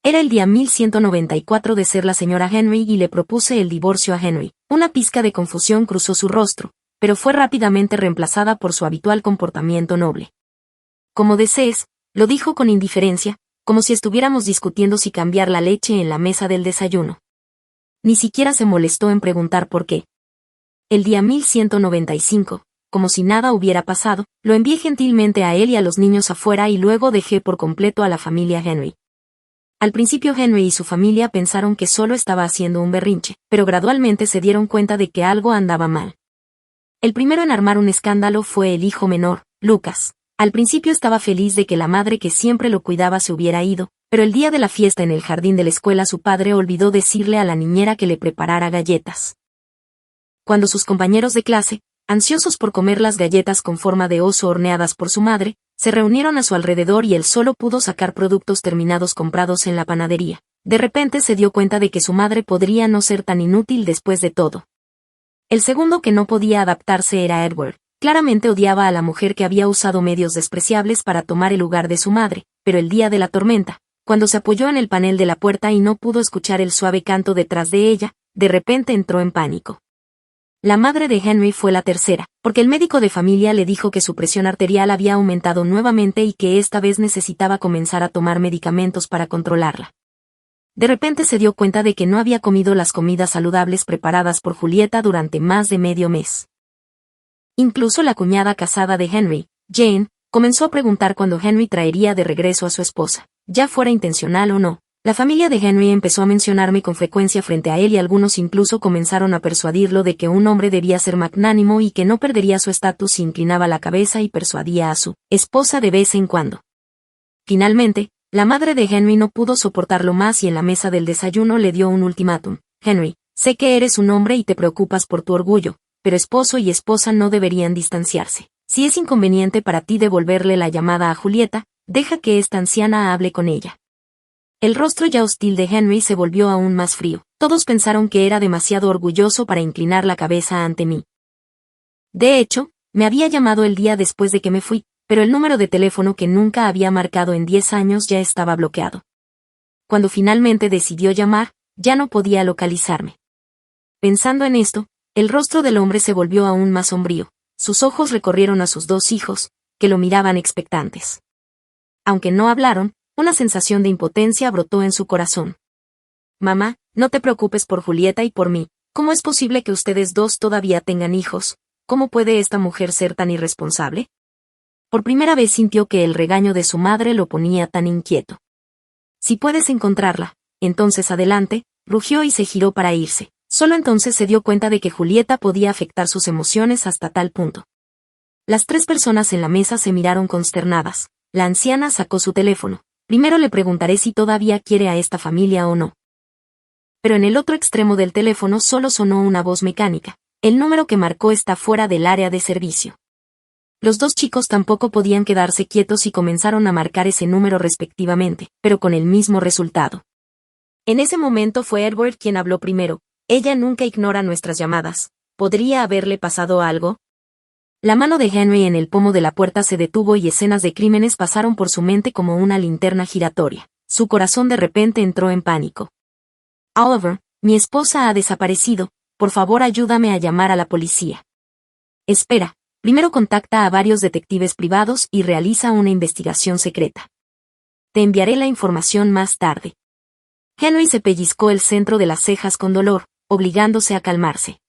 Era el día 1194 de ser la señora Henry y le propuse el divorcio a Henry. Una pizca de confusión cruzó su rostro, pero fue rápidamente reemplazada por su habitual comportamiento noble. Como desees, lo dijo con indiferencia, como si estuviéramos discutiendo si cambiar la leche en la mesa del desayuno. Ni siquiera se molestó en preguntar por qué. El día 1195, como si nada hubiera pasado, lo envié gentilmente a él y a los niños afuera y luego dejé por completo a la familia Henry. Al principio Henry y su familia pensaron que solo estaba haciendo un berrinche, pero gradualmente se dieron cuenta de que algo andaba mal. El primero en armar un escándalo fue el hijo menor, Lucas. Al principio estaba feliz de que la madre que siempre lo cuidaba se hubiera ido, pero el día de la fiesta en el jardín de la escuela su padre olvidó decirle a la niñera que le preparara galletas. Cuando sus compañeros de clase, ansiosos por comer las galletas con forma de oso horneadas por su madre, se reunieron a su alrededor y él solo pudo sacar productos terminados comprados en la panadería. De repente se dio cuenta de que su madre podría no ser tan inútil después de todo. El segundo que no podía adaptarse era Edward. Claramente odiaba a la mujer que había usado medios despreciables para tomar el lugar de su madre, pero el día de la tormenta, cuando se apoyó en el panel de la puerta y no pudo escuchar el suave canto detrás de ella, de repente entró en pánico. La madre de Henry fue la tercera, porque el médico de familia le dijo que su presión arterial había aumentado nuevamente y que esta vez necesitaba comenzar a tomar medicamentos para controlarla. De repente se dio cuenta de que no había comido las comidas saludables preparadas por Julieta durante más de medio mes. Incluso la cuñada casada de Henry, Jane, comenzó a preguntar cuándo Henry traería de regreso a su esposa, ya fuera intencional o no. La familia de Henry empezó a mencionarme con frecuencia frente a él y algunos incluso comenzaron a persuadirlo de que un hombre debía ser magnánimo y que no perdería su estatus si inclinaba la cabeza y persuadía a su esposa de vez en cuando. Finalmente, la madre de Henry no pudo soportarlo más y en la mesa del desayuno le dio un ultimátum. Henry, sé que eres un hombre y te preocupas por tu orgullo, pero esposo y esposa no deberían distanciarse. Si es inconveniente para ti devolverle la llamada a Julieta, deja que esta anciana hable con ella. El rostro ya hostil de Henry se volvió aún más frío. Todos pensaron que era demasiado orgulloso para inclinar la cabeza ante mí. De hecho, me había llamado el día después de que me fui, pero el número de teléfono que nunca había marcado en 10 años ya estaba bloqueado. Cuando finalmente decidió llamar, ya no podía localizarme. Pensando en esto, el rostro del hombre se volvió aún más sombrío. Sus ojos recorrieron a sus dos hijos, que lo miraban expectantes. Aunque no hablaron, una sensación de impotencia brotó en su corazón. Mamá, no te preocupes por Julieta y por mí. ¿Cómo es posible que ustedes dos todavía tengan hijos? ¿Cómo puede esta mujer ser tan irresponsable? Por primera vez sintió que el regaño de su madre lo ponía tan inquieto. Si puedes encontrarla, entonces adelante, rugió y se giró para irse. Solo entonces se dio cuenta de que Julieta podía afectar sus emociones hasta tal punto. Las tres personas en la mesa se miraron consternadas. La anciana sacó su teléfono. Primero le preguntaré si todavía quiere a esta familia o no. Pero en el otro extremo del teléfono solo sonó una voz mecánica. El número que marcó está fuera del área de servicio. Los dos chicos tampoco podían quedarse quietos y comenzaron a marcar ese número respectivamente, pero con el mismo resultado. En ese momento fue Edward quien habló primero. Ella nunca ignora nuestras llamadas. ¿Podría haberle pasado algo? La mano de Henry en el pomo de la puerta se detuvo y escenas de crímenes pasaron por su mente como una linterna giratoria. Su corazón de repente entró en pánico. Oliver, mi esposa ha desaparecido, por favor ayúdame a llamar a la policía. Espera, primero contacta a varios detectives privados y realiza una investigación secreta. Te enviaré la información más tarde. Henry se pellizcó el centro de las cejas con dolor, obligándose a calmarse.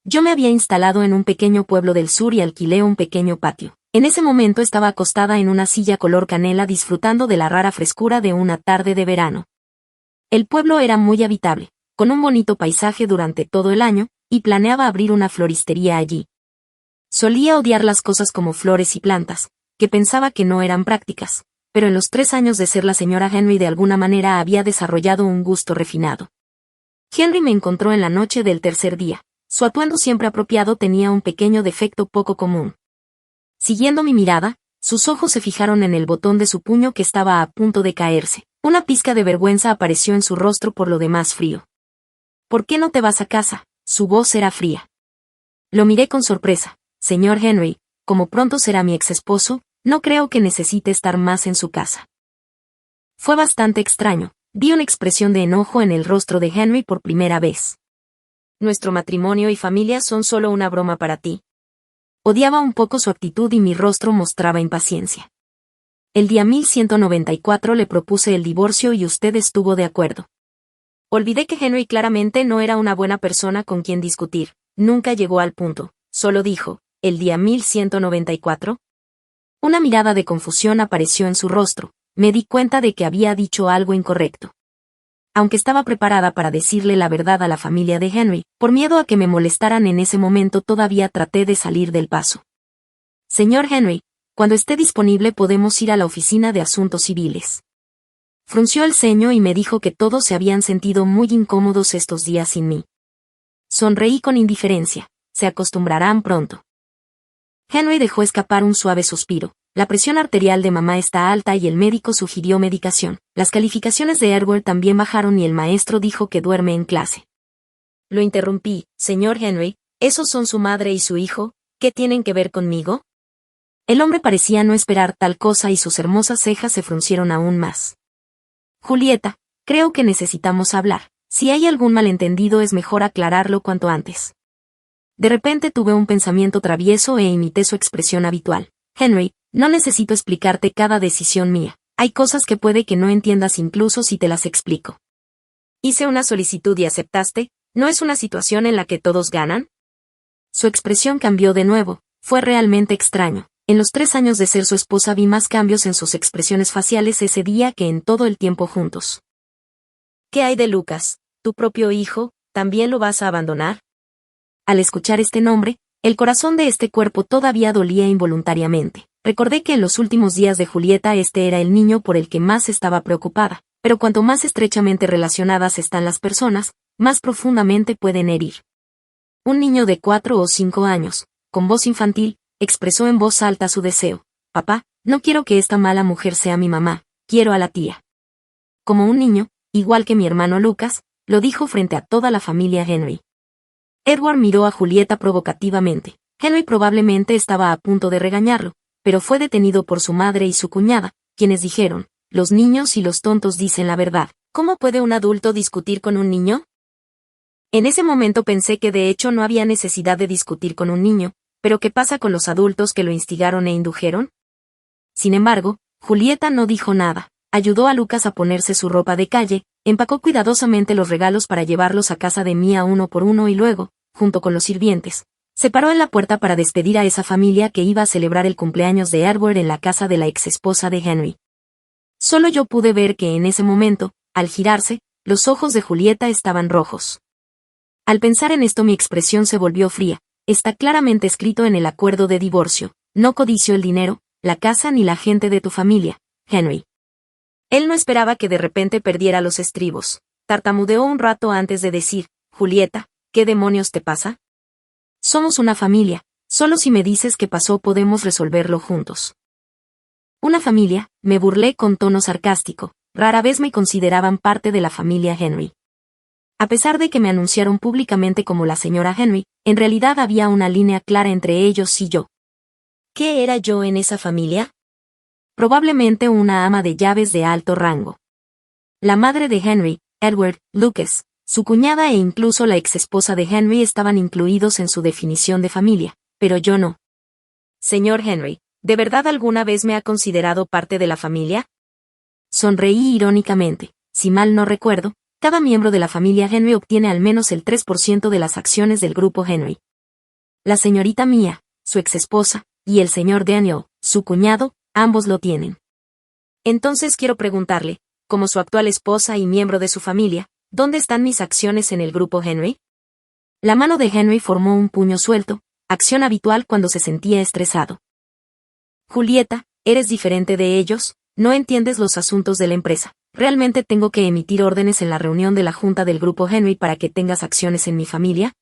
Yo me había instalado en un pequeño pueblo del sur y alquilé un pequeño patio. En ese momento estaba acostada en una silla color canela disfrutando de la rara frescura de una tarde de verano. El pueblo era muy habitable, con un bonito paisaje durante todo el año, y planeaba abrir una floristería allí. Solía odiar las cosas como flores y plantas, que pensaba que no eran prácticas, pero en los 3 años de ser la señora Henry de alguna manera había desarrollado un gusto refinado. Henry me encontró en la noche del tercer día. Su atuendo siempre apropiado tenía un pequeño defecto poco común. Siguiendo mi mirada, sus ojos se fijaron en el botón de su puño que estaba a punto de caerse. Una pizca de vergüenza apareció en su rostro por lo demás frío. ¿Por qué no te vas a casa? Su voz era fría. Lo miré con sorpresa. Señor Henry, como pronto será mi ex esposo, no creo que necesite estar más en su casa. Fue bastante extraño. Vi una expresión de enojo en el rostro de Henry por primera vez. Nuestro matrimonio y familia son solo una broma para ti. Odiaba un poco su actitud y mi rostro mostraba impaciencia. El día 1194 le propuse el divorcio y usted estuvo de acuerdo. Olvidé que Henry claramente no era una buena persona con quien discutir. Nunca llegó al punto. Solo dijo, ¿el día 1194? Una mirada de confusión apareció en su rostro. Me di cuenta de que había dicho algo incorrecto. Aunque estaba preparada para decirle la verdad a la familia de Henry, por miedo a que me molestaran en ese momento todavía traté de salir del paso. Señor Henry, cuando esté disponible podemos ir a la oficina de asuntos civiles. Frunció el ceño y me dijo que todos se habían sentido muy incómodos estos días sin mí. Sonreí con indiferencia. Se acostumbrarán pronto. Henry dejó escapar un suave suspiro. La presión arterial de mamá está alta y el médico sugirió medicación. Las calificaciones de Edward también bajaron y el maestro dijo que duerme en clase. Lo interrumpí. Señor Henry, ¿esos son su madre y su hijo? ¿Qué tienen que ver conmigo? El hombre parecía no esperar tal cosa y sus hermosas cejas se fruncieron aún más. Julieta, creo que necesitamos hablar. Si hay algún malentendido es mejor aclararlo cuanto antes. De repente tuve un pensamiento travieso e imité su expresión habitual. Henry, no necesito explicarte cada decisión mía. Hay cosas que puede que no entiendas incluso si te las explico. Hice una solicitud y aceptaste. ¿No es una situación en la que todos ganan? Su expresión cambió de nuevo. Fue realmente extraño. En los 3 años de ser su esposa vi más cambios en sus expresiones faciales ese día que en todo el tiempo juntos. ¿Qué hay de Lucas? ¿Tu propio hijo? ¿También lo vas a abandonar? Al escuchar este nombre, el corazón de este cuerpo todavía dolía involuntariamente. Recordé que en los últimos días de Julieta este era el niño por el que más estaba preocupada, pero cuanto más estrechamente relacionadas están las personas, más profundamente pueden herir. Un niño de 4 o 5 años, con voz infantil, expresó en voz alta su deseo. Papá, no quiero que esta mala mujer sea mi mamá, quiero a la tía. Como un niño, igual que mi hermano Lucas, lo dijo frente a toda la familia Henry. Edward miró a Julieta provocativamente. Henry probablemente estaba a punto de regañarlo, pero fue detenido por su madre y su cuñada, quienes dijeron, los niños y los tontos dicen la verdad. ¿Cómo puede un adulto discutir con un niño? En ese momento pensé que de hecho no había necesidad de discutir con un niño, pero ¿qué pasa con los adultos que lo instigaron e indujeron? Sin embargo, Julieta no dijo nada. Ayudó a Lucas a ponerse su ropa de calle, empacó cuidadosamente los regalos para llevarlos a casa de Mia uno por uno y luego, junto con los sirvientes, se paró en la puerta para despedir a esa familia que iba a celebrar el cumpleaños de Edward en la casa de la exesposa de Henry. Solo yo pude ver que en ese momento, al girarse, los ojos de Julieta estaban rojos. Al pensar en esto mi expresión se volvió fría. Está claramente escrito en el acuerdo de divorcio. No codicio el dinero, la casa ni la gente de tu familia, Henry. Él no esperaba que de repente perdiera los estribos. Tartamudeó un rato antes de decir, Julieta, ¿qué demonios te pasa? Somos una familia, solo si me dices qué pasó podemos resolverlo juntos. Una familia, me burlé con tono sarcástico, rara vez me consideraban parte de la familia Henry. A pesar de que me anunciaron públicamente como la señora Henry, en realidad había una línea clara entre ellos y yo. ¿Qué era yo en esa familia? Probablemente una ama de llaves de alto rango. La madre de Henry, Edward, Lucas, su cuñada e incluso la exesposa de Henry estaban incluidos en su definición de familia, pero yo no. Señor Henry, ¿de verdad alguna vez me ha considerado parte de la familia? Sonreí irónicamente. Si mal no recuerdo, cada miembro de la familia Henry obtiene al menos el 3% de las acciones del grupo Henry. La señorita Mia, su exesposa, y el señor Daniel, su cuñado, ambos lo tienen. Entonces quiero preguntarle, como su actual esposa y miembro de su familia, ¿dónde están mis acciones en el grupo Henry? La mano de Henry formó un puño suelto, acción habitual cuando se sentía estresado. Julieta, eres diferente de ellos, no entiendes los asuntos de la empresa. ¿Realmente tengo que emitir órdenes en la reunión de la junta del grupo Henry para que tengas acciones en mi familia?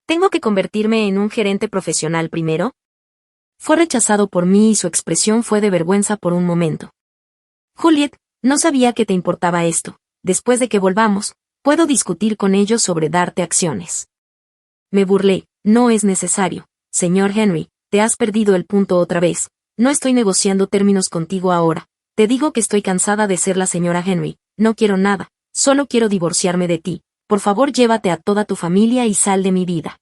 ¿Tengo que convertirme en un gerente profesional primero? Fue rechazado por mí y su expresión fue de vergüenza por un momento. Juliet, no sabía que te importaba esto. Después de que volvamos, puedo discutir con ellos sobre darte acciones. Me burlé. No es necesario. Señor Henry, te has perdido el punto otra vez. No estoy negociando términos contigo ahora. te digo que estoy cansada de ser la señora Henry, no quiero nada, solo quiero divorciarme de ti, por favor llévate a toda tu familia y sal de mi vida.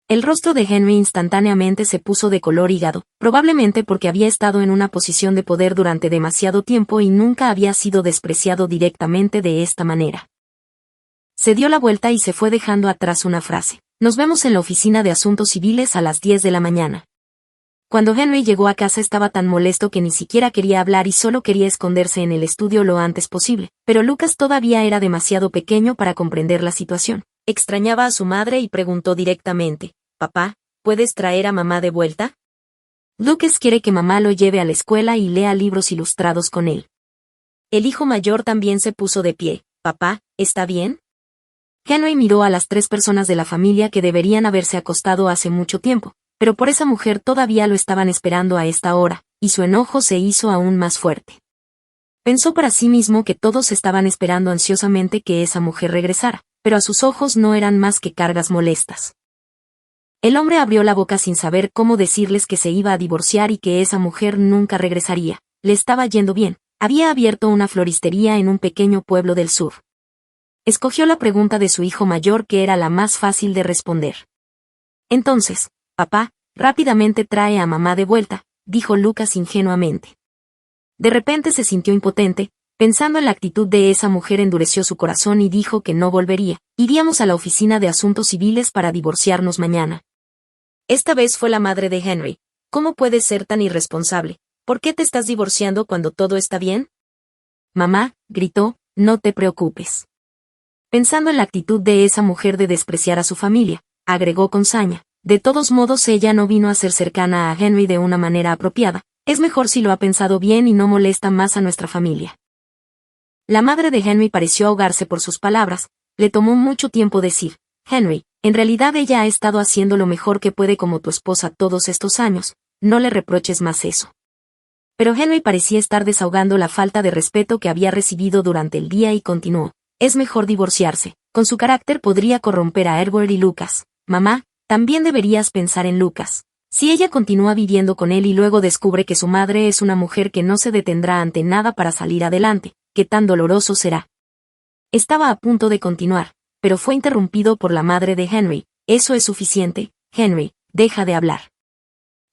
El rostro de Henry instantáneamente se puso de color hígado, probablemente porque había estado en una posición de poder durante demasiado tiempo y nunca había sido despreciado directamente de esta manera. Se dio la vuelta y se fue dejando atrás una frase. Nos vemos en la oficina de asuntos civiles a las 10 de la mañana. Cuando Henry llegó a casa estaba tan molesto que ni siquiera quería hablar y solo quería esconderse en el estudio lo antes posible, pero Lucas todavía era demasiado pequeño para comprender la situación. Extrañaba a su madre y preguntó directamente, «Papá, ¿puedes traer a mamá de vuelta?» Lucas quiere que mamá lo lleve a la escuela y lea libros ilustrados con él. El hijo mayor también se puso de pie. «Papá, ¿está bien?» Henry miró a las 3 personas de la familia que deberían haberse acostado hace mucho tiempo, pero por esa mujer todavía lo estaban esperando a esta hora, y su enojo se hizo aún más fuerte. Pensó para sí mismo que todos estaban esperando ansiosamente que esa mujer regresara, pero a sus ojos no eran más que cargas molestas. El hombre abrió la boca sin saber cómo decirles que se iba a divorciar y que esa mujer nunca regresaría. Le estaba yendo bien, había abierto una floristería en un pequeño pueblo del sur. Escogió la pregunta de su hijo mayor que era la más fácil de responder. Entonces, papá, rápidamente trae a mamá de vuelta, dijo Lucas ingenuamente. De repente se sintió impotente, pensando en la actitud de esa mujer endureció su corazón y dijo que no volvería, iríamos a la oficina de asuntos civiles para divorciarnos mañana. Esta vez fue la madre de Henry. ¿Cómo puedes ser tan irresponsable? ¿Por qué te estás divorciando cuando todo está bien? Mamá, gritó, no te preocupes. Pensando en la actitud de esa mujer de despreciar a su familia, agregó con saña, de todos modos ella no vino a ser cercana a Henry de una manera apropiada, es mejor si lo ha pensado bien y no molesta más a nuestra familia. La madre de Henry pareció ahogarse por sus palabras, le tomó mucho tiempo decir, Henry, en realidad ella ha estado haciendo lo mejor que puede como tu esposa todos estos años, no le reproches más eso. Pero Henry parecía estar desahogando la falta de respeto que había recibido durante el día y continuó, es mejor divorciarse, con su carácter podría corromper a Edward y Lucas. Mamá, también deberías pensar en Lucas. Si ella continúa viviendo con él y luego descubre que su madre es una mujer que no se detendrá ante nada para salir adelante, ¿qué tan doloroso será? Estaba a punto de continuar, pero fue interrumpido por la madre de Henry. Eso es suficiente, Henry, deja de hablar.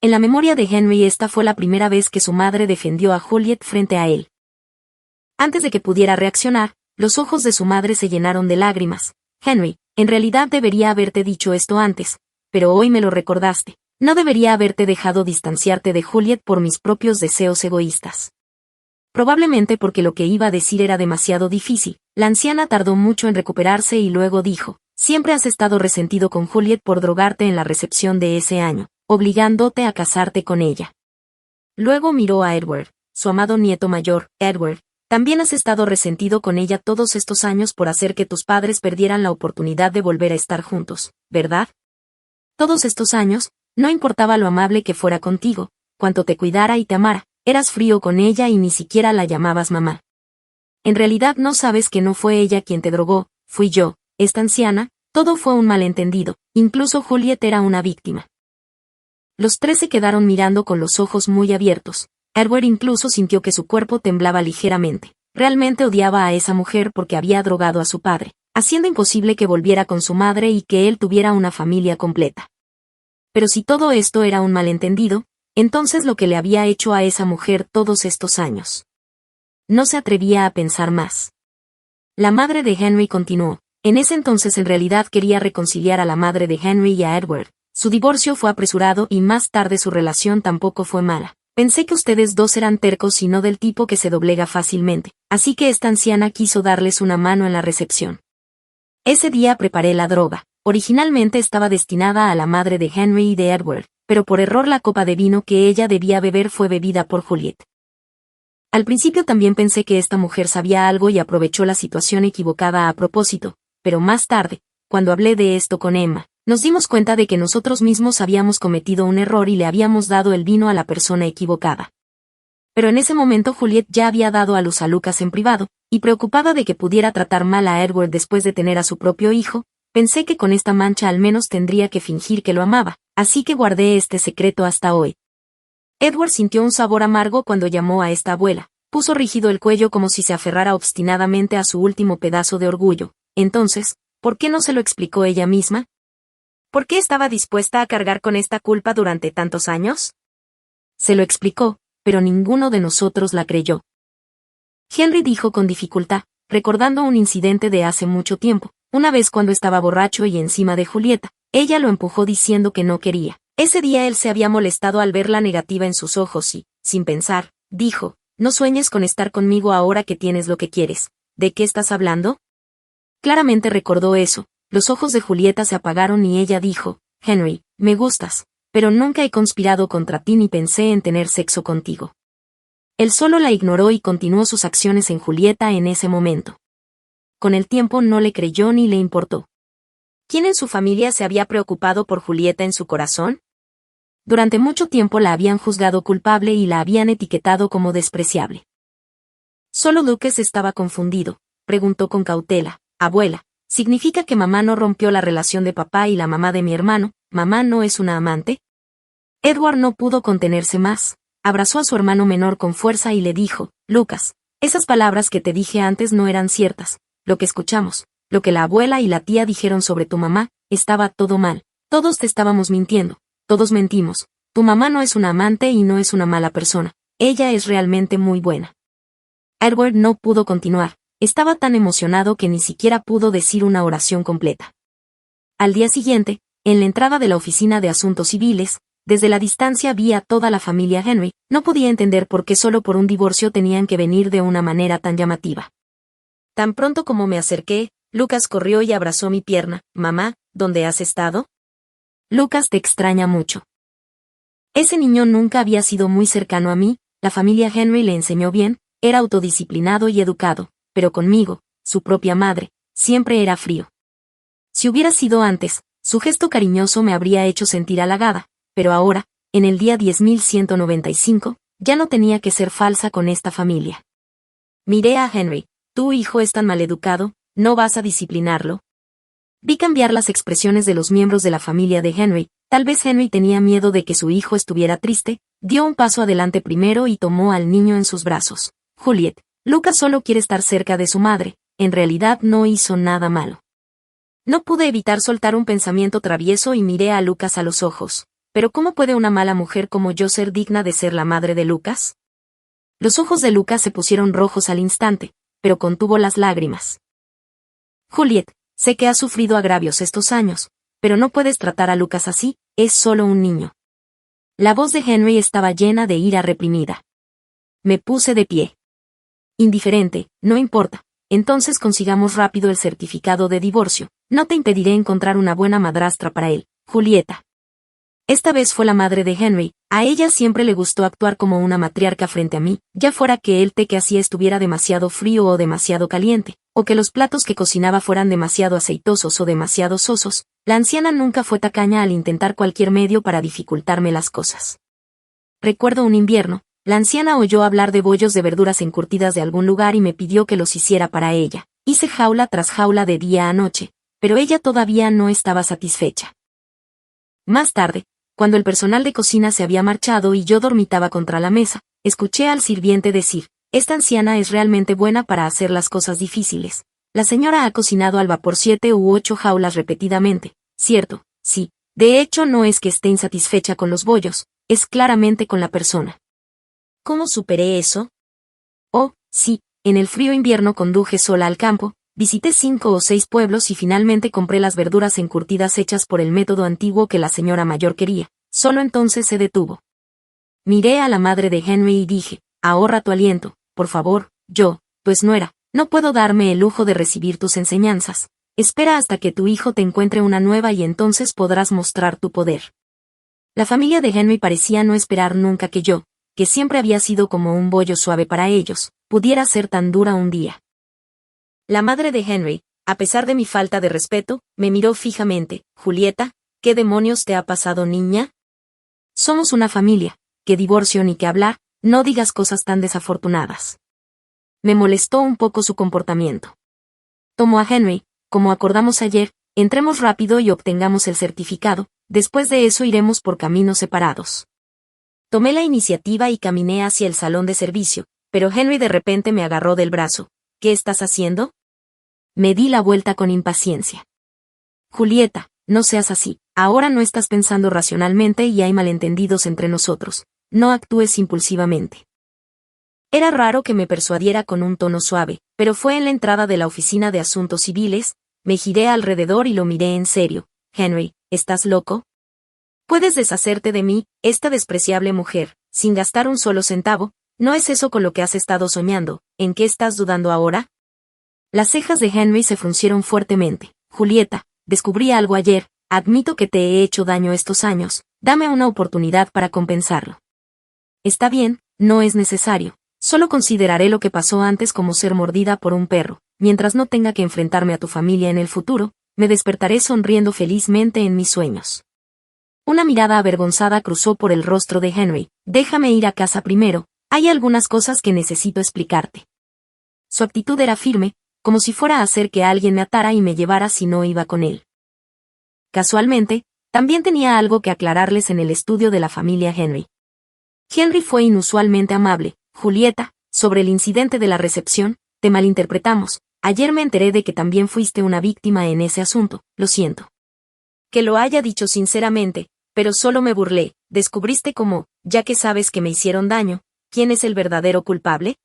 En la memoria de Henry esta fue la primera vez que su madre defendió a Juliet frente a él. Antes de que pudiera reaccionar, los ojos de su madre se llenaron de lágrimas. Henry, en realidad debería haberte dicho esto antes, pero hoy me lo recordaste. No debería haberte dejado distanciarte de Juliet por mis propios deseos egoístas. Probablemente porque lo que iba a decir era demasiado difícil, la anciana tardó mucho en recuperarse y luego dijo, siempre has estado resentido con Juliet por drogarte en la recepción de ese año, obligándote a casarte con ella. Luego miró a Edward, su amado nieto mayor. Edward, también has estado resentido con ella todos estos años por hacer que tus padres perdieran la oportunidad de volver a estar juntos, ¿verdad? Todos estos años, no importaba lo amable que fuera contigo, cuánto te cuidara y te amara, eras frío con ella y ni siquiera la llamabas mamá. En realidad no sabes que no fue ella quien te drogó, fui yo, esta anciana, todo fue un malentendido, incluso Juliet era una víctima. Los 3 se quedaron mirando con los ojos muy abiertos. Edward incluso sintió que su cuerpo temblaba ligeramente. Realmente odiaba a esa mujer porque había drogado a su padre, haciendo imposible que volviera con su madre y que él tuviera una familia completa. Pero si todo esto era un malentendido, entonces lo que le había hecho a esa mujer todos estos años. No se atrevía a pensar más. La madre de Henry continuó. En ese entonces en realidad quería reconciliar a la madre de Henry y a Edward. Su divorcio fue apresurado y más tarde su relación tampoco fue mala. Pensé que ustedes dos eran tercos y no del tipo que se doblega fácilmente, así que esta anciana quiso darles una mano en la recepción. Ese día preparé la droga. Originalmente estaba destinada a la madre de Henry y de Edward, pero por error la copa de vino que ella debía beber fue bebida por Juliet. Al principio también pensé que esta mujer sabía algo y aprovechó la situación equivocada a propósito, pero más tarde, cuando hablé de esto con Emma, nos dimos cuenta de que nosotros mismos habíamos cometido un error y le habíamos dado el vino a la persona equivocada. Pero en ese momento Juliet ya había dado a luz a Lucas en privado, y preocupada de que pudiera tratar mal a Edward después de tener a su propio hijo, pensé que con esta mancha al menos tendría que fingir que lo amaba, así que guardé este secreto hasta hoy. Edward sintió un sabor amargo cuando llamó a esta abuela. Puso rígido el cuello como si se aferrara obstinadamente a su último pedazo de orgullo. Entonces, ¿por qué no se lo explicó ella misma? ¿Por qué estaba dispuesta a cargar con esta culpa durante tantos años? Se lo explicó, pero ninguno de nosotros la creyó. Henry dijo con dificultad, recordando un incidente de hace mucho tiempo, una vez cuando estaba borracho y encima de Julieta, ella lo empujó diciendo que no quería. Ese día él se había molestado al ver la negativa en sus ojos y, sin pensar, dijo, «No sueñes con estar conmigo ahora que tienes lo que quieres. ¿De qué estás hablando?» Claramente recordó eso, los ojos de Julieta se apagaron y ella dijo, «Henry, me gustas, pero nunca he conspirado contra ti ni pensé en tener sexo contigo». Él solo la ignoró y continuó sus acciones en Julieta en ese momento. Con el tiempo no le creyó ni le importó. ¿Quién en su familia se había preocupado por Julieta en su corazón? Durante mucho tiempo la habían juzgado culpable y la habían etiquetado como despreciable. Solo Lucas estaba confundido, preguntó con cautela, «Abuela, ¿significa que mamá no rompió la relación de papá y la mamá de mi hermano? ¿Mamá no es una amante?» Edward no pudo contenerse más, abrazó a su hermano menor con fuerza y le dijo, «Lucas, esas palabras que te dije antes no eran ciertas, lo que escuchamos, lo que la abuela y la tía dijeron sobre tu mamá, estaba todo mal, todos te estábamos mintiendo. Todos mentimos, tu mamá no es una amante y no es una mala persona, ella es realmente muy buena». Edward no pudo continuar, estaba tan emocionado que ni siquiera pudo decir una oración completa. Al día siguiente, en la entrada de la oficina de asuntos civiles, desde la distancia vi a toda la familia Henry, no podía entender por qué solo por un divorcio tenían que venir de una manera tan llamativa. Tan pronto como me acerqué, Lucas corrió y abrazó mi pierna, «Mamá, ¿dónde has estado?» Lucas te extraña mucho. Ese niño nunca había sido muy cercano a mí, la familia Henry le enseñó bien, era autodisciplinado y educado, pero conmigo, su propia madre, siempre era frío. Si hubiera sido antes, su gesto cariñoso me habría hecho sentir halagada, pero ahora, en el día 10.195, ya no tenía que ser falsa con esta familia. Miré a Henry, «Tu hijo es tan maleducado, ¿no vas a disciplinarlo?» Vi cambiar las expresiones de los miembros de la familia de Henry, tal vez Henry tenía miedo de que su hijo estuviera triste, dio un paso adelante primero y tomó al niño en sus brazos. «Juliet, Lucas solo quiere estar cerca de su madre, en realidad no hizo nada malo». No pude evitar soltar un pensamiento travieso y miré a Lucas a los ojos. ¿Pero cómo puede una mala mujer como yo ser digna de ser la madre de Lucas? Los ojos de Lucas se pusieron rojos al instante, pero contuvo las lágrimas. «Juliet, sé que has sufrido agravios estos años, pero no puedes tratar a Lucas así, es solo un niño». La voz de Henry estaba llena de ira reprimida. Me puse de pie. «Indiferente, no importa, entonces consigamos rápido el certificado de divorcio, no te impediré encontrar una buena madrastra para él, Julieta». Esta vez fue la madre de Henry, a ella siempre le gustó actuar como una matriarca frente a mí, ya fuera que el té que hacía estuviera demasiado frío o demasiado caliente, o que los platos que cocinaba fueran demasiado aceitosos o demasiado sosos, la anciana nunca fue tacaña al intentar cualquier medio para dificultarme las cosas. Recuerdo un invierno, la anciana oyó hablar de bollos de verduras encurtidas de algún lugar y me pidió que los hiciera para ella. Hice jaula tras jaula de día a noche, pero ella todavía no estaba satisfecha. Más tarde, cuando el personal de cocina se había marchado y yo dormitaba contra la mesa, escuché al sirviente decir, «Esta anciana es realmente buena para hacer las cosas difíciles. La señora ha cocinado al vapor 7 u 8 jaulas repetidamente, ¿cierto? Sí. De hecho no es que esté insatisfecha con los bollos, es claramente con la persona». ¿Cómo superé eso? Oh, sí, en el frío invierno conduje sola al campo, visité 5 o 6 pueblos y finalmente compré las verduras encurtidas hechas por el método antiguo que la señora mayor quería. Solo entonces se detuvo. Miré a la madre de Henry y dije, «Ahorra tu aliento, por favor, yo, pues nuera, no puedo darme el lujo de recibir tus enseñanzas. Espera hasta que tu hijo te encuentre una nueva y entonces podrás mostrar tu poder». La familia de Henry parecía no esperar nunca que yo, que siempre había sido como un bollo suave para ellos, pudiera ser tan dura un día. La madre de Henry, a pesar de mi falta de respeto, me miró fijamente. «Julieta, ¿qué demonios te ha pasado, niña? Somos una familia, qué divorcio ni qué hablar, no digas cosas tan desafortunadas». Me molestó un poco su comportamiento. Tomó a Henry, como acordamos ayer, entremos rápido y obtengamos el certificado, después de eso iremos por caminos separados. Tomé la iniciativa y caminé hacia el salón de servicio, pero Henry de repente me agarró del brazo. ¿Qué estás haciendo? Me di la vuelta con impaciencia. Julieta, no seas así. Ahora no estás pensando racionalmente y hay malentendidos entre nosotros. No actúes impulsivamente. Era raro que me persuadiera con un tono suave, pero fue en la entrada de la oficina de asuntos civiles. Me giré alrededor y lo miré en serio. Henry, ¿estás loco? Puedes deshacerte de mí, esta despreciable mujer, sin gastar un solo centavo. ¿No es eso con lo que has estado soñando? ¿En qué estás dudando ahora? Las cejas de Henry se fruncieron fuertemente. Julieta, descubrí algo ayer. Admito que te he hecho daño estos años. Dame una oportunidad para compensarlo. Está bien, no es necesario. Solo consideraré lo que pasó antes como ser mordida por un perro. Mientras no tenga que enfrentarme a tu familia en el futuro, me despertaré sonriendo felizmente en mis sueños. Una mirada avergonzada cruzó por el rostro de Henry. Déjame ir a casa primero, hay algunas cosas que necesito explicarte. Su actitud era firme, como si fuera a hacer que alguien me atara y me llevara si no iba con él. Casualmente, también tenía algo que aclararles en el estudio de la familia Henry. Henry fue inusualmente amable. Julieta, sobre el incidente de la recepción, te malinterpretamos. Ayer me enteré de que también fuiste una víctima en ese asunto, lo siento. Que lo haya dicho sinceramente, pero solo me burlé. ¿Descubriste cómo, ya que sabes que me hicieron daño, quién es el verdadero culpable?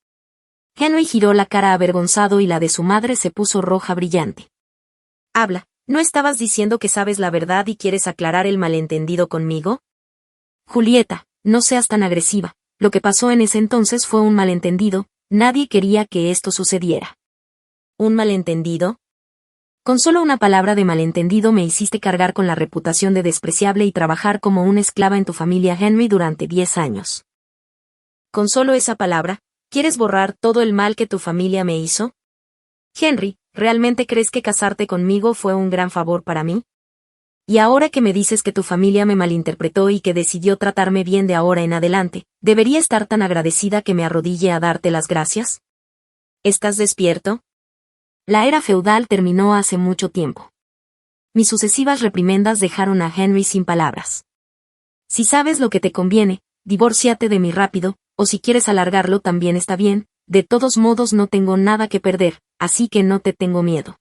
Henry giró la cara avergonzado y la de su madre se puso roja brillante. Habla, ¿no estabas diciendo que sabes la verdad y quieres aclarar el malentendido conmigo? Julieta, no seas tan agresiva. Lo que pasó en ese entonces fue un malentendido, nadie quería que esto sucediera. ¿Un malentendido? Con solo una palabra de malentendido me hiciste cargar con la reputación de despreciable y trabajar como una esclava en tu familia Henry durante 10 años. ¿Con solo esa palabra, quieres borrar todo el mal que tu familia me hizo? Henry, ¿realmente crees que casarte conmigo fue un gran favor para mí? Y ahora que me dices que tu familia me malinterpretó y que decidió tratarme bien de ahora en adelante, ¿debería estar tan agradecida que me arrodille a darte las gracias? ¿Estás despierto? La era feudal terminó hace mucho tiempo. Mis sucesivas reprimendas dejaron a Henry sin palabras. Si sabes lo que te conviene, divórciate de mí rápido, o si quieres alargarlo también está bien, de todos modos no tengo nada que perder, así que no te tengo miedo.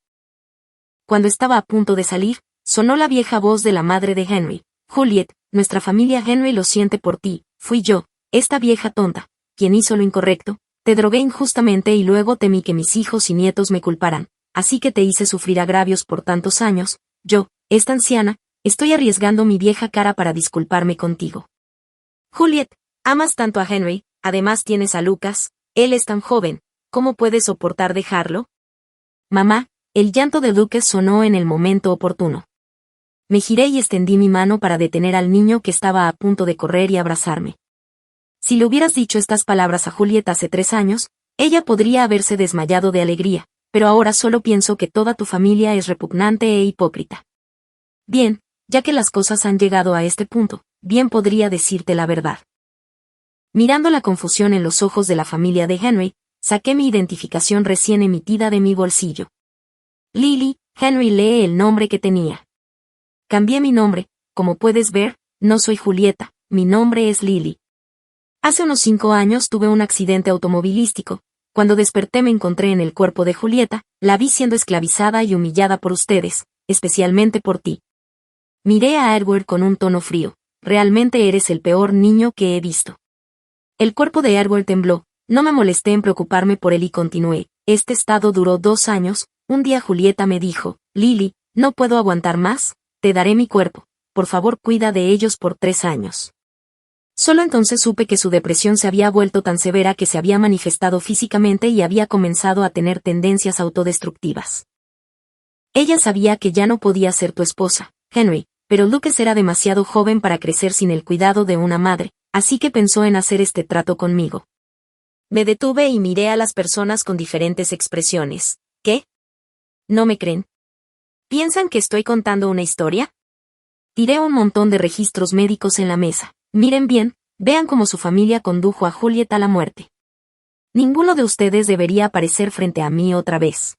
Cuando estaba a punto de salir, sonó la vieja voz de la madre de Henry. Juliet, nuestra familia Henry lo siente por ti, fui yo, esta vieja tonta, quien hizo lo incorrecto, te drogué injustamente y luego temí que mis hijos y nietos me culparan, así que te hice sufrir agravios por tantos años, yo, esta anciana, estoy arriesgando mi vieja cara para disculparme contigo. Juliet, amas tanto a Henry, además tienes a Lucas, él es tan joven, ¿cómo puedes soportar dejarlo? Mamá, el llanto de Lucas sonó en el momento oportuno. Me giré y extendí mi mano para detener al niño que estaba a punto de correr y abrazarme. Si le hubieras dicho estas palabras a Julieta hace 3 años, ella podría haberse desmayado de alegría, pero ahora solo pienso que toda tu familia es repugnante e hipócrita. Bien, ya que las cosas han llegado a este punto, bien podría decirte la verdad. Mirando la confusión en los ojos de la familia de Henry, saqué mi identificación recién emitida de mi bolsillo. Lily, Henry lee el nombre que tenía. Cambié mi nombre, como puedes ver, no soy Julieta, mi nombre es Lily. Hace unos 5 años tuve un accidente automovilístico. Cuando desperté me encontré en el cuerpo de Julieta, la vi siendo esclavizada y humillada por ustedes, especialmente por ti. Miré a Edward con un tono frío. Realmente eres el peor niño que he visto. El cuerpo de Edward tembló, no me molesté en preocuparme por él y continué. Este estado duró 2 años, un día Julieta me dijo, Lily, no puedo aguantar más, te daré mi cuerpo, por favor cuida de ellos por 3 años. Solo entonces supe que su depresión se había vuelto tan severa que se había manifestado físicamente y había comenzado a tener tendencias autodestructivas. Ella sabía que ya no podía ser tu esposa, Henry, pero Lucas era demasiado joven para crecer sin el cuidado de una madre, así que pensó en hacer este trato conmigo. Me detuve y miré a las personas con diferentes expresiones. ¿Qué? ¿No me creen? ¿Piensan que estoy contando una historia? Tiré un montón de registros médicos en la mesa. Miren bien, vean cómo su familia condujo a Juliet a la muerte. Ninguno de ustedes debería aparecer frente a mí otra vez.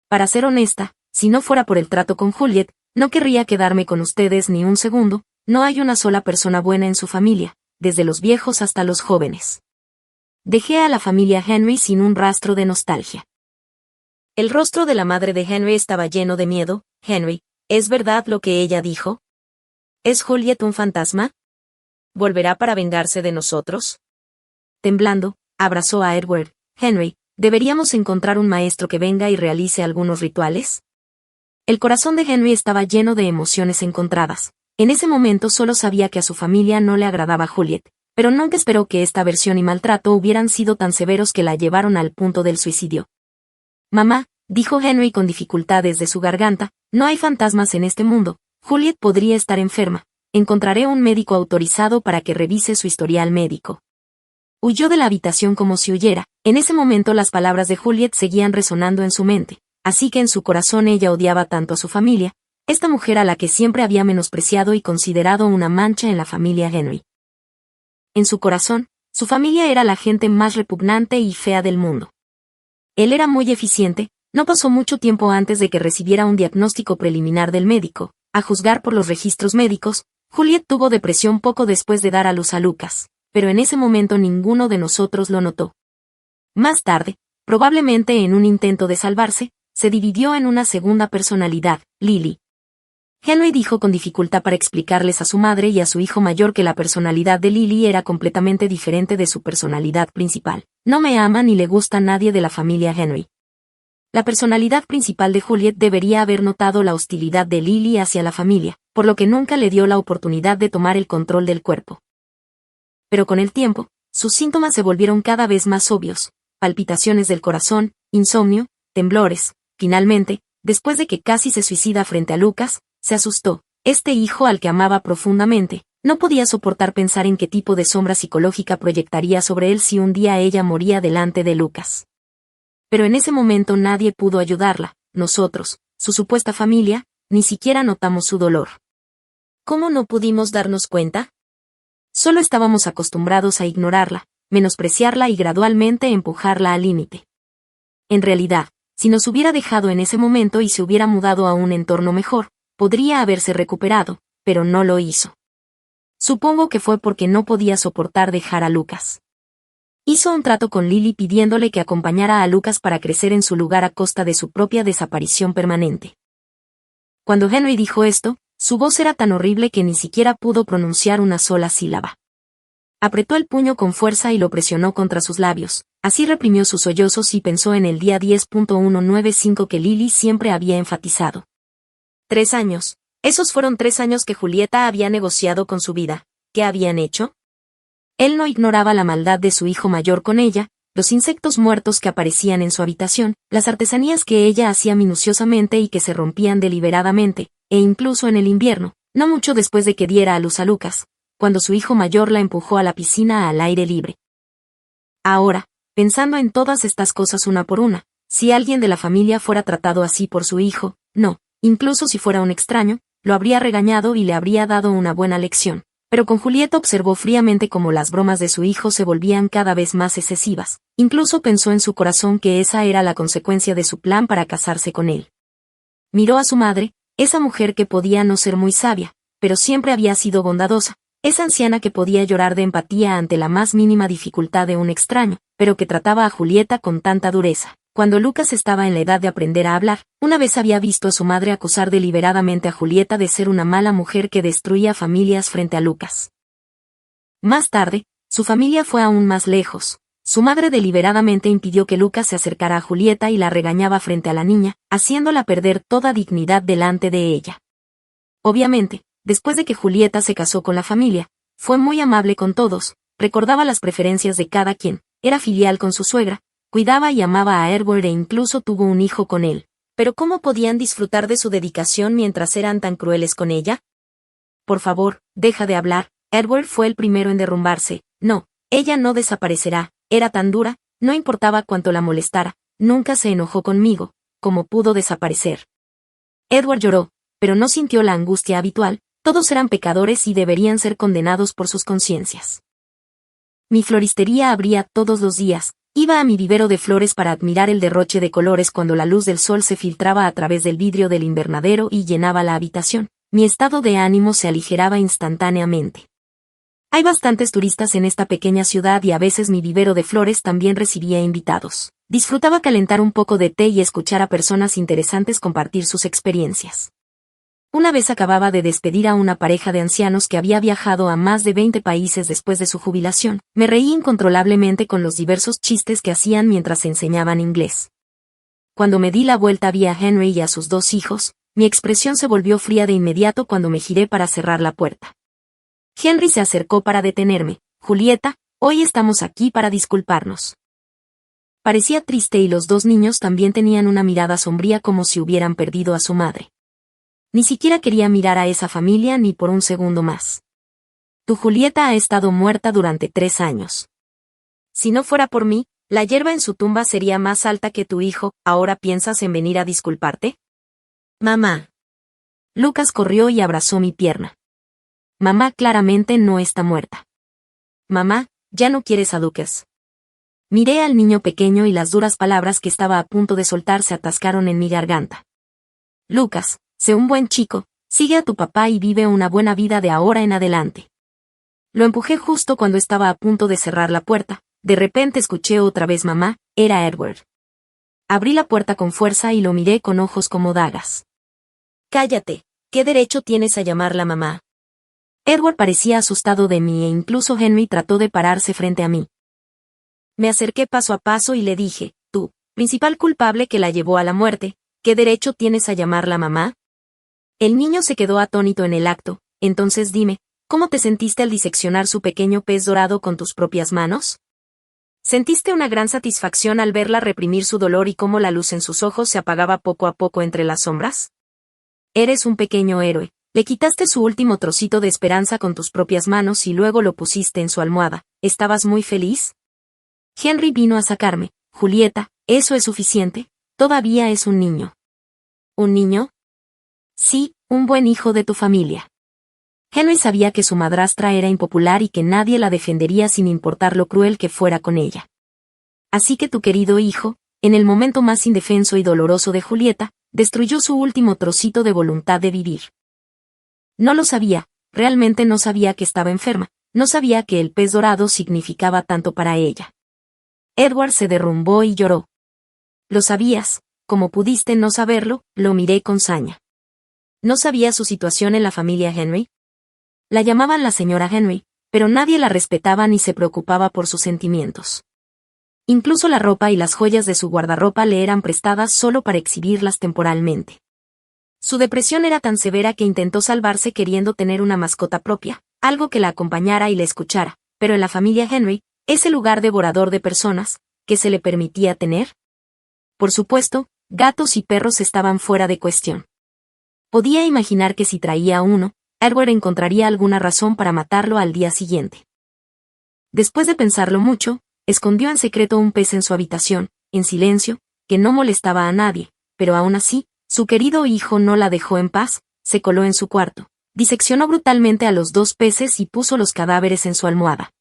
Para ser honesta, si no fuera por el trato con Juliet, no querría quedarme con ustedes ni un segundo, no hay una sola persona buena en su familia, desde los viejos hasta los jóvenes. Dejé a la familia Henry sin un rastro de nostalgia. El rostro de la madre de Henry estaba lleno de miedo. Henry, ¿es verdad lo que ella dijo? ¿Es Juliet un fantasma? ¿Volverá para vengarse de nosotros? Temblando, abrazó a Edward. Henry, ¿deberíamos encontrar un maestro que venga y realice algunos rituales? El corazón de Henry estaba lleno de emociones encontradas. En ese momento solo sabía que a su familia no le agradaba Juliet, pero nunca esperó que esta aversión y maltrato hubieran sido tan severos que la llevaron al punto del suicidio. Mamá, dijo Henry con dificultad desde su garganta, no hay fantasmas en este mundo. Juliet podría estar enferma. Encontraré un médico autorizado para que revise su historial médico. Huyó de la habitación como si huyera. En ese momento las palabras de Juliet seguían resonando en su mente, así que en su corazón ella odiaba tanto a su familia, esta mujer a la que siempre había menospreciado y considerado una mancha en la familia Henry. En su corazón, su familia era la gente más repugnante y fea del mundo. Él era muy eficiente, no pasó mucho tiempo antes de que recibiera un diagnóstico preliminar del médico. A juzgar por los registros médicos, Juliet tuvo depresión poco después de dar a luz a Lucas, pero en ese momento ninguno de nosotros lo notó. Más tarde, probablemente en un intento de salvarse, se dividió en una segunda personalidad, Lily. Henry dijo con dificultad para explicarles a su madre y a su hijo mayor que la personalidad de Lily era completamente diferente de su personalidad principal. No me ama ni le gusta a nadie de la familia Henry. La personalidad principal de Juliet debería haber notado la hostilidad de Lily hacia la familia, por lo que nunca le dio la oportunidad de tomar el control del cuerpo. Pero con el tiempo, sus síntomas se volvieron cada vez más obvios: palpitaciones del corazón, insomnio, temblores. Finalmente, después de que casi se suicida frente a Lucas, se asustó. Este hijo al que amaba profundamente, no podía soportar pensar en qué tipo de sombra psicológica proyectaría sobre él si un día ella moría delante de Lucas. Pero en ese momento nadie pudo ayudarla, nosotros, su supuesta familia, ni siquiera notamos su dolor. ¿Cómo no pudimos darnos cuenta? Solo estábamos acostumbrados a ignorarla, menospreciarla y gradualmente empujarla al límite. En realidad, si nos hubiera dejado en ese momento y se hubiera mudado a un entorno mejor, podría haberse recuperado, pero no lo hizo. Supongo que fue porque no podía soportar dejar a Lucas. Hizo un trato con Lily pidiéndole que acompañara a Lucas para crecer en su lugar a costa de su propia desaparición permanente. Cuando Henry dijo esto, su voz era tan horrible que ni siquiera pudo pronunciar una sola sílaba. Apretó el puño con fuerza y lo presionó contra sus labios, así reprimió sus sollozos y pensó en el día 10.195 que Lily siempre había enfatizado. 3 años. Esos fueron 3 años que Julieta había negociado con su vida. ¿Qué habían hecho? Él no ignoraba la maldad de su hijo mayor con ella, los insectos muertos que aparecían en su habitación, las artesanías que ella hacía minuciosamente y que se rompían deliberadamente, e incluso en el invierno, no mucho después de que diera a luz a Lucas, cuando su hijo mayor la empujó a la piscina al aire libre. Ahora, pensando en todas estas cosas una por una, si alguien de la familia fuera tratado así por su hijo, no, incluso si fuera un extraño, lo habría regañado y le habría dado una buena lección. Pero con Julieta observó fríamente cómo las bromas de su hijo se volvían cada vez más excesivas. Incluso pensó en su corazón que esa era la consecuencia de su plan para casarse con él. Miró a su madre, esa mujer que podía no ser muy sabia, pero siempre había sido bondadosa, esa anciana que podía llorar de empatía ante la más mínima dificultad de un extraño, pero que trataba a Julieta con tanta dureza. Cuando Lucas estaba en la edad de aprender a hablar, una vez había visto a su madre acusar deliberadamente a Julieta de ser una mala mujer que destruía familias frente a Lucas. Más tarde, su familia fue aún más lejos. Su madre deliberadamente impidió que Lucas se acercara a Julieta y la regañaba frente a la niña, haciéndola perder toda dignidad delante de ella. Obviamente, después de que Julieta se casó con la familia, fue muy amable con todos, recordaba las preferencias de cada quien, era filial con su suegra, cuidaba y amaba a Edward e incluso tuvo un hijo con él. ¿Pero cómo podían disfrutar de su dedicación mientras eran tan crueles con ella? Por favor, deja de hablar. Edward fue el primero en derrumbarse. No, ella no desaparecerá. Era tan dura, no importaba cuánto la molestara, nunca se enojó conmigo. ¿Cómo pudo desaparecer? Edward lloró, pero no sintió la angustia habitual. Todos eran pecadores y deberían ser condenados por sus conciencias. Mi floristería abría todos los días. Iba a mi vivero de flores para admirar el derroche de colores cuando la luz del sol se filtraba a través del vidrio del invernadero y llenaba la habitación. Mi estado de ánimo se aligeraba instantáneamente. Hay bastantes turistas en esta pequeña ciudad y a veces mi vivero de flores también recibía invitados. Disfrutaba calentar un poco de té y escuchar a personas interesantes compartir sus experiencias. Una vez acababa de despedir a una pareja de ancianos que había viajado a más de 20 países después de su jubilación. Me reí incontrolablemente con los diversos chistes que hacían mientras enseñaban inglés. Cuando me di la vuelta vi a Henry y a sus dos hijos, mi expresión se volvió fría de inmediato cuando me giré para cerrar la puerta. Henry se acercó para detenerme. Julieta, hoy estamos aquí para disculparnos. Parecía triste y los dos niños también tenían una mirada sombría como si hubieran perdido a su madre. Ni siquiera quería mirar a esa familia ni por un segundo más. Tu Julieta ha estado muerta durante 3 años. Si no fuera por mí, la hierba en su tumba sería más alta que tu hijo. ¿Ahora piensas en venir a disculparte? Mamá. Lucas corrió y abrazó mi pierna. Mamá claramente no está muerta. Mamá, ya no quieres a Lucas. Miré al niño pequeño y las duras palabras que estaba a punto de soltar se atascaron en mi garganta. Lucas, sé un buen chico, sigue a tu papá y vive una buena vida de ahora en adelante. Lo empujé justo cuando estaba a punto de cerrar la puerta. De repente escuché otra vez mamá, era Edward. Abrí la puerta con fuerza y lo miré con ojos como dagas. Cállate, ¿qué derecho tienes a llamarla mamá? Edward parecía asustado de mí e incluso Henry trató de pararse frente a mí. Me acerqué paso a paso y le dije, tú, principal culpable que la llevó a la muerte, ¿qué derecho tienes a llamarla mamá? El niño se quedó atónito en el acto. Entonces dime, ¿cómo te sentiste al diseccionar su pequeño pez dorado con tus propias manos? ¿Sentiste una gran satisfacción al verla reprimir su dolor y cómo la luz en sus ojos se apagaba poco a poco entre las sombras? Eres un pequeño héroe. Le quitaste su último trocito de esperanza con tus propias manos y luego lo pusiste en su almohada. ¿Estabas muy feliz? Henry vino a sacarme. Julieta, ¿eso es suficiente? Todavía es un niño. ¿Un niño? Sí, un buen hijo de tu familia. Henry sabía que su madrastra era impopular y que nadie la defendería sin importar lo cruel que fuera con ella. Así que tu querido hijo, en el momento más indefenso y doloroso de Julieta, destruyó su último trocito de voluntad de vivir. No lo sabía, realmente no sabía que estaba enferma, no sabía que el pez dorado significaba tanto para ella. Edward se derrumbó y lloró. ¿Lo sabías? Como pudiste no saberlo, lo miré con saña. ¿No sabía su situación en la familia Henry? La llamaban la señora Henry, pero nadie la respetaba ni se preocupaba por sus sentimientos. Incluso la ropa y las joyas de su guardarropa le eran prestadas solo para exhibirlas temporalmente. Su depresión era tan severa que intentó salvarse queriendo tener una mascota propia, algo que la acompañara y la escuchara, pero en la familia Henry, ese lugar devorador de personas, ¿qué se le permitía tener? Por supuesto, gatos y perros estaban fuera de cuestión. Podía imaginar que si traía a uno, Edward encontraría alguna razón para matarlo al día siguiente. Después de pensarlo mucho, escondió en secreto un pez en su habitación, en silencio, que no molestaba a nadie, pero aún así, su querido hijo no la dejó en paz, se coló en su cuarto, diseccionó brutalmente a los 2 peces y puso los cadáveres en su almohada.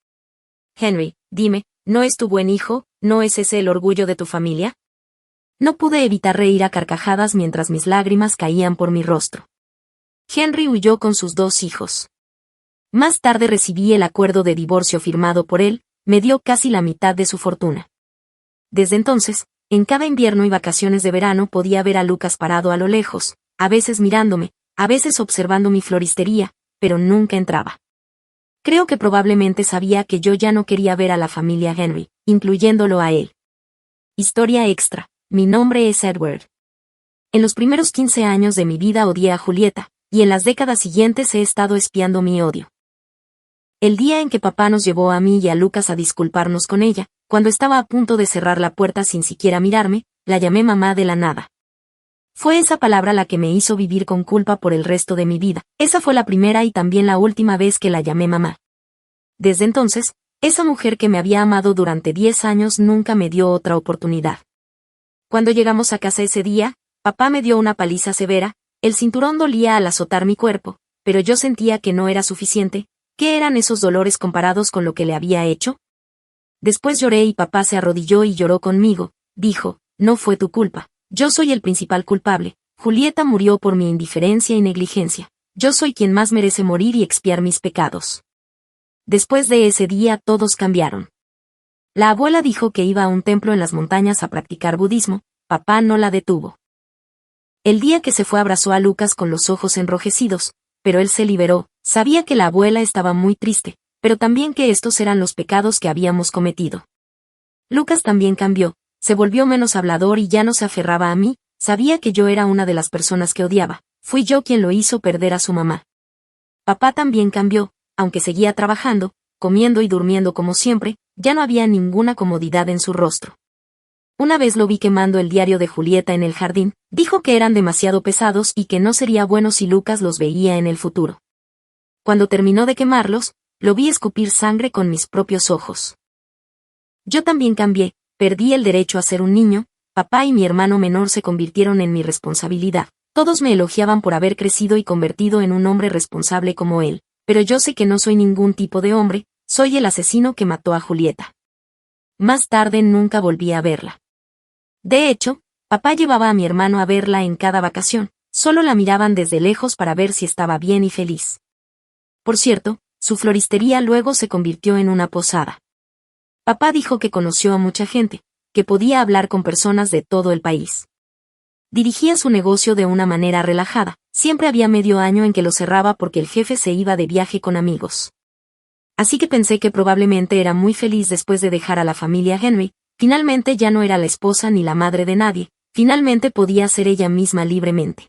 Henry, dime, ¿no es tu buen hijo? ¿No es ese el orgullo de tu familia? No pude evitar reír a carcajadas mientras mis lágrimas caían por mi rostro. Henry huyó con sus 2 hijos. Más tarde recibí el acuerdo de divorcio firmado por él, me dio casi la mitad de su fortuna. Desde entonces, en cada invierno y vacaciones de verano podía ver a Lucas parado a lo lejos, a veces mirándome, a veces observando mi floristería, pero nunca entraba. Creo que probablemente sabía que yo ya no quería ver a la familia Henry, incluyéndolo a él. Historia extra, mi nombre es Edward. En los primeros 15 años de mi vida odié a Julieta, y en las décadas siguientes he estado espiando mi odio. El día en que papá nos llevó a mí y a Lucas a disculparnos con ella, cuando estaba a punto de cerrar la puerta sin siquiera mirarme, la llamé mamá de la nada. Fue esa palabra la que me hizo vivir con culpa por el resto de mi vida. Esa fue la primera y también la última vez que la llamé mamá. Desde entonces, esa mujer que me había amado durante 10 años nunca me dio otra oportunidad. Cuando llegamos a casa ese día, papá me dio una paliza severa, el cinturón dolía al azotar mi cuerpo, pero yo sentía que no era suficiente. ¿Qué eran esos dolores comparados con lo que le había hecho? Después lloré y papá se arrodilló y lloró conmigo, dijo, no fue tu culpa, yo soy el principal culpable, Julieta murió por mi indiferencia y negligencia, yo soy quien más merece morir y expiar mis pecados. Después de ese día todos cambiaron. La abuela dijo que iba a un templo en las montañas a practicar budismo, papá no la detuvo. El día que se fue abrazó a Lucas con los ojos enrojecidos, pero él se liberó, sabía que la abuela estaba muy triste, pero también que estos eran los pecados que habíamos cometido. Lucas también cambió, se volvió menos hablador y ya no se aferraba a mí, sabía que yo era una de las personas que odiaba, fui yo quien lo hizo perder a su mamá. Papá también cambió, aunque seguía trabajando, comiendo y durmiendo como siempre, ya no había ninguna comodidad en su rostro. Una vez lo vi quemando el diario de Julieta en el jardín, dijo que eran demasiado pesados y que no sería bueno si Lucas los veía en el futuro. Cuando terminó de quemarlos, lo vi escupir sangre con mis propios ojos. Yo también cambié, perdí el derecho a ser un niño, papá y mi hermano menor se convirtieron en mi responsabilidad. Todos me elogiaban por haber crecido y convertido en un hombre responsable como él, pero yo sé que no soy ningún tipo de hombre, soy el asesino que mató a Julieta. Más tarde nunca volví a verla. De hecho, papá llevaba a mi hermano a verla en cada vacación, solo la miraban desde lejos para ver si estaba bien y feliz. Por cierto, su floristería luego se convirtió en una posada. Papá dijo que conoció a mucha gente, que podía hablar con personas de todo el país. Dirigía su negocio de una manera relajada, siempre había medio año en que lo cerraba porque el jefe se iba de viaje con amigos. Así que pensé que probablemente era muy feliz después de dejar a la familia Henry, finalmente ya no era la esposa ni la madre de nadie, finalmente podía ser ella misma libremente.